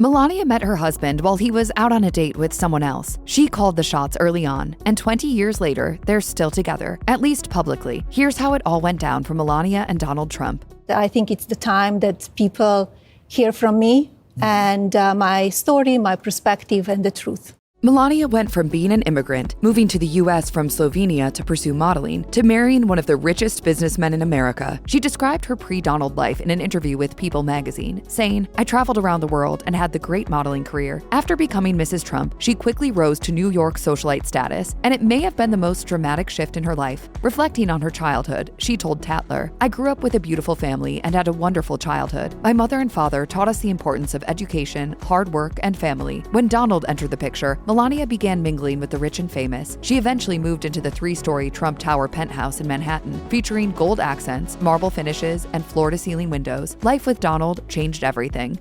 Melania met her husband while he was out on a date with someone else. She called the shots early on, and 20 years later, they're still together, at least publicly. Here's how it all went down for Melania and Donald Trump. I think it's the time that people hear from me and my story, my perspective, and the truth. Melania went from being an immigrant, moving to the U.S. from Slovenia to pursue modeling, to marrying one of the richest businessmen in America. She described her pre-Donald life in an interview with People magazine, saying, "I traveled around the world and had the great modeling career. After becoming Mrs. Trump, she quickly rose to New York socialite status, and it may have been the most dramatic shift in her life." Reflecting on her childhood, she told Tatler, "I grew up with a beautiful family and had a wonderful childhood. My mother and father taught us the importance of education, hard work, and family. When Donald entered the picture, Melania began mingling with the rich and famous. She eventually moved into the 3-story Trump Tower penthouse in Manhattan, featuring gold accents, marble finishes, and floor-to-ceiling windows. Life with Donald changed everything."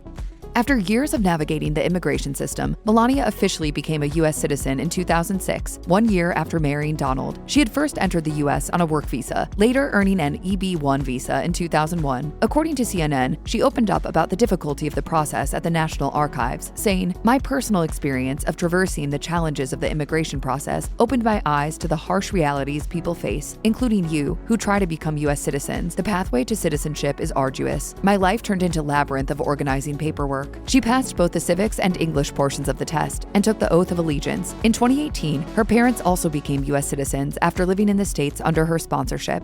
After years of navigating the immigration system, Melania officially became a U.S. citizen in 2006, 1 year after marrying Donald. She had first entered the U.S. on a work visa, later earning an EB-1 visa in 2001. According to CNN, she opened up about the difficulty of the process at the National Archives, saying, "My personal experience of traversing the challenges of the immigration process opened my eyes to the harsh realities people face, including you, who try to become U.S. citizens. The pathway to citizenship is arduous. My life turned into a labyrinth of organizing paperwork." She passed both the civics and English portions of the test and took the oath of allegiance. In 2018, her parents also became U.S. citizens after living in the States under her sponsorship.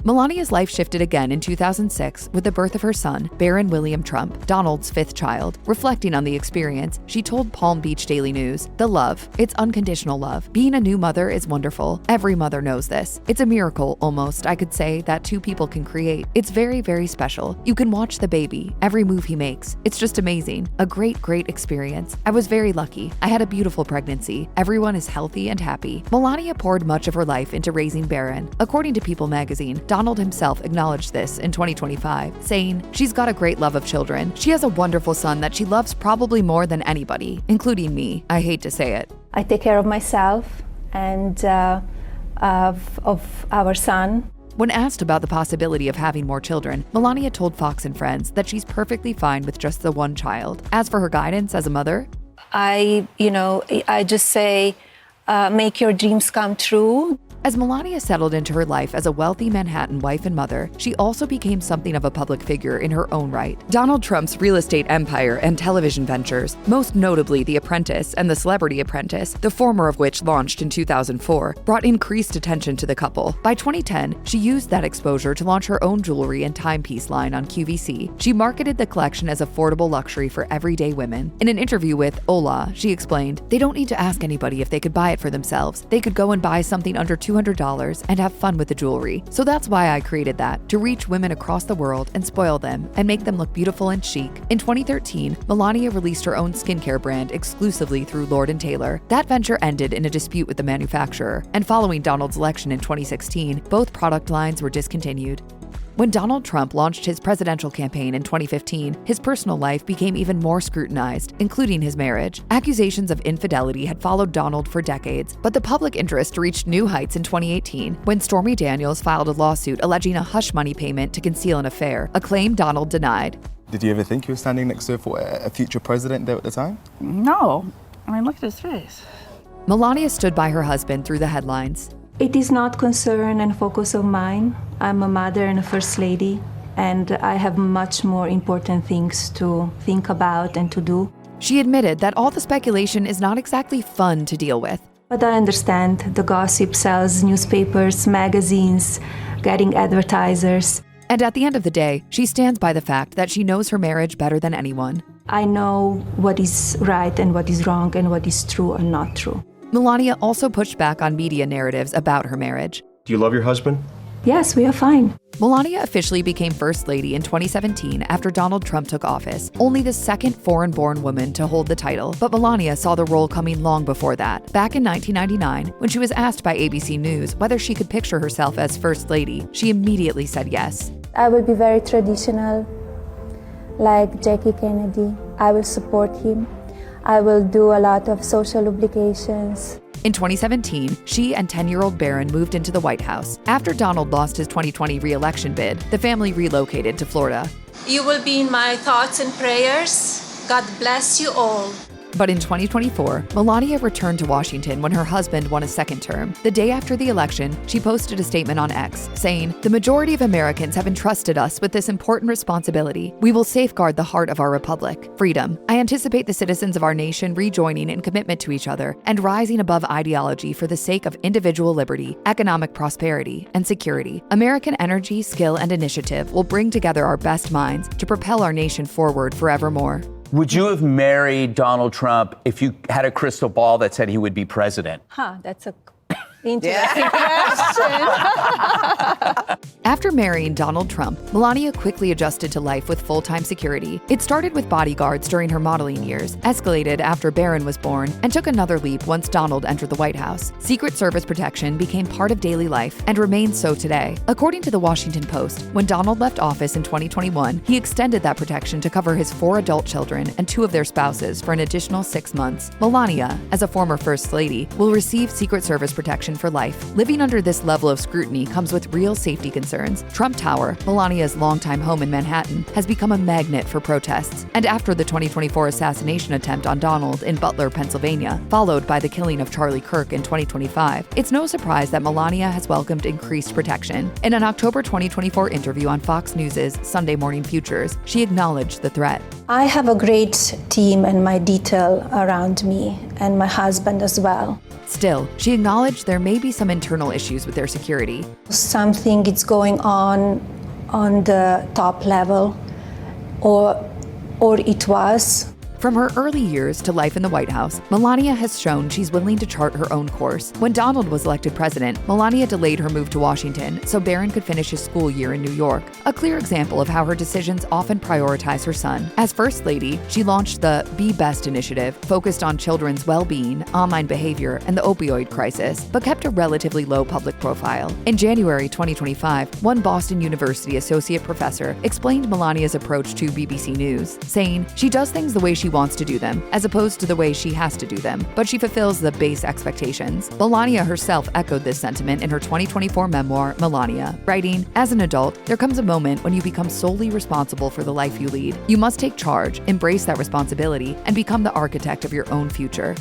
Melania's life shifted again in 2006 with the birth of her son, Baron William Trump, Donald's 5th child. Reflecting on the experience, she told Palm Beach Daily News, "The love, it's unconditional love. Being a new mother is wonderful. Every mother knows this. It's a miracle, almost, I could say, that two people can create. It's very, very special. You can watch the baby, every move he makes. It's just amazing. A great, great experience. I was very lucky. I had a beautiful pregnancy. Everyone is healthy and happy." Melania poured much of her life into raising Baron. According to People magazine, Donald himself acknowledged this in 2025, saying, "She's got a great love of children. She has a wonderful son that she loves probably more than anybody, including me. I hate to say it." I take care of myself and of our son. When asked about the possibility of having more children, Melania told Fox and Friends that she's perfectly fine with just the one child. As for her guidance as a mother, I just say, make your dreams come true. As Melania settled into her life as a wealthy Manhattan wife and mother, she also became something of a public figure in her own right. Donald Trump's real estate empire and television ventures, most notably The Apprentice and The Celebrity Apprentice, the former of which launched in 2004, brought increased attention to the couple. By 2010, she used that exposure to launch her own jewelry and timepiece line on QVC. She marketed the collection as affordable luxury for everyday women. In an interview with Hola, she explained, "They don't need to ask anybody if they could buy it for themselves. They could go and buy something under $200 and have fun with the jewelry. So that's why I created that, to reach women across the world and spoil them and make them look beautiful and chic." In 2013, Melania released her own skincare brand exclusively through Lord & Taylor. That venture ended in a dispute with the manufacturer, and following Donald's election in 2016, both product lines were discontinued. When Donald Trump launched his presidential campaign in 2015, his personal life became even more scrutinized, including his marriage. Accusations of infidelity had followed Donald for decades, but the public interest reached new heights in 2018 when Stormy Daniels filed a lawsuit alleging a hush money payment to conceal an affair, a claim Donald denied. Did you ever think you were standing next to a future president there at the time? No. I mean, look at his face. Melania stood by her husband through the headlines. It is not concern and focus of mine. I'm a mother and a first lady, and I have much more important things to think about and to do. She admitted that all the speculation is not exactly fun to deal with. But I understand the gossip sells newspapers, magazines, getting advertisers. And at the end of the day, she stands by the fact that she knows her marriage better than anyone. I know what is right and what is wrong and what is true or not true. Melania also pushed back on media narratives about her marriage. Do you love your husband? Yes, we are fine. Melania officially became First Lady in 2017 after Donald Trump took office, only the second foreign-born woman to hold the title. But Melania saw the role coming long before that. Back in 1999, when she was asked by ABC News whether she could picture herself as First Lady, she immediately said yes. I will be very traditional, like Jackie Kennedy. I will support him. I will do a lot of social obligations. In 2017, she and 10-year-old Barron moved into the White House. After Donald lost his 2020 re-election bid, the family relocated to Florida. You will be in my thoughts and prayers. God bless you all. But in 2024, Melania returned to Washington when her husband won a second term. The day after the election, she posted a statement on X saying, "The majority of Americans have entrusted us with this important responsibility. We will safeguard the heart of our republic, freedom. I anticipate the citizens of our nation rejoining in commitment to each other and rising above ideology for the sake of individual liberty, economic prosperity, and security. American energy, skill, and initiative will bring together our best minds to propel our nation forward forevermore." Would you have married Donald Trump if you had a crystal ball that said he would be president? That's a interesting question. After marrying Donald Trump, Melania quickly adjusted to life with full-time security. It started with bodyguards during her modeling years, escalated after Barron was born, and took another leap once Donald entered the White House. Secret Service protection became part of daily life and remains so today. According to the Washington Post, when Donald left office in 2021, he extended that protection to cover his 4 adult children and 2 of their spouses for an additional 6 months. Melania, as a former First Lady, will receive Secret Service protection for life. Living under this level of scrutiny comes with real safety concerns. Trump Tower, Melania's longtime home in Manhattan, has become a magnet for protests. And after the 2024 assassination attempt on Donald in Butler, Pennsylvania, followed by the killing of Charlie Kirk in 2025, it's no surprise that Melania has welcomed increased protection. In an October 2024 interview on Fox News' Sunday Morning Futures, she acknowledged the threat. I have a great team and my detail around me, and my husband as well. Still, she acknowledged there may be some internal issues with their security. Something is going on the top level, or it was. From her early years to life in the White House, Melania has shown she's willing to chart her own course. When Donald was elected president, Melania delayed her move to Washington so Barron could finish his school year in New York, a clear example of how her decisions often prioritize her son. As First Lady, she launched the Be Best initiative, focused on children's well-being, online behavior, and the opioid crisis, but kept a relatively low public profile. In January 2025, one Boston University associate professor explained Melania's approach to BBC News, saying, "She does things the way she wants to do them, as opposed to the way she has to do them, but she fulfills the base expectations." Melania herself echoed this sentiment in her 2024 memoir, Melania, writing, "As an adult, there comes a moment when you become solely responsible for the life you lead. You must take charge, embrace that responsibility, and become the architect of your own future."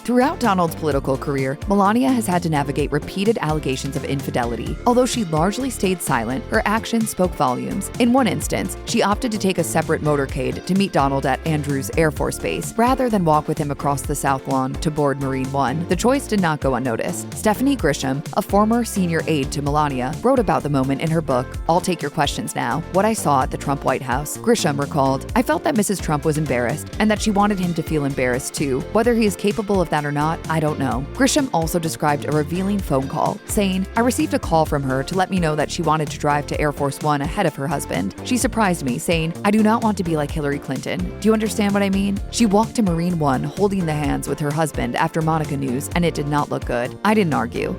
Throughout Donald's political career, Melania has had to navigate repeated allegations of infidelity. Although she largely stayed silent, her actions spoke volumes. In one instance, she opted to take a separate motorcade to meet Donald at Andrews Air Force Base, rather than walk with him across the South Lawn to board Marine One. The choice did not go unnoticed. Stephanie Grisham, a former senior aide to Melania, wrote about the moment in her book, I'll Take Your Questions Now, What I Saw at the Trump White House. Grisham recalled, "I felt that Mrs. Trump was embarrassed, and that she wanted him to feel embarrassed too. Whether he is capable of that or not, I don't know." Grisham also described a revealing phone call, saying, "I received a call from her to let me know that she wanted to drive to Air Force One ahead of her husband. She surprised me, saying, 'I do not want to be like Hillary Clinton.' Do you understand what I mean?" She walked to Marine One holding the hands with her husband after Monica news, and it did not look good. I didn't argue.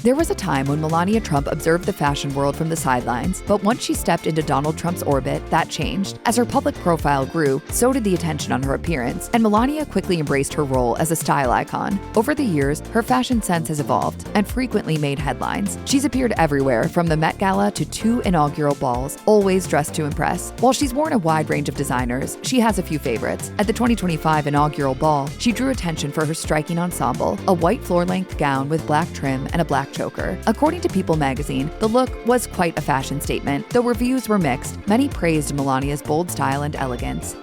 There was a time when Melania Trump observed the fashion world from the sidelines, but once she stepped into Donald Trump's orbit, that changed. As her public profile grew, so did the attention on her appearance, and Melania quickly embraced her role as a style icon. Over the years, her fashion sense has evolved and frequently made headlines. She's appeared everywhere, from the Met Gala to 2 inaugural balls, always dressed to impress. While she's worn a wide range of designers, she has a few favorites. At the 2025 inaugural ball, she drew attention for her striking ensemble, a white floor-length gown with black trim and a black choker. According to People magazine, the look was quite a fashion statement. Though reviews were mixed, many praised Melania's bold style and elegance.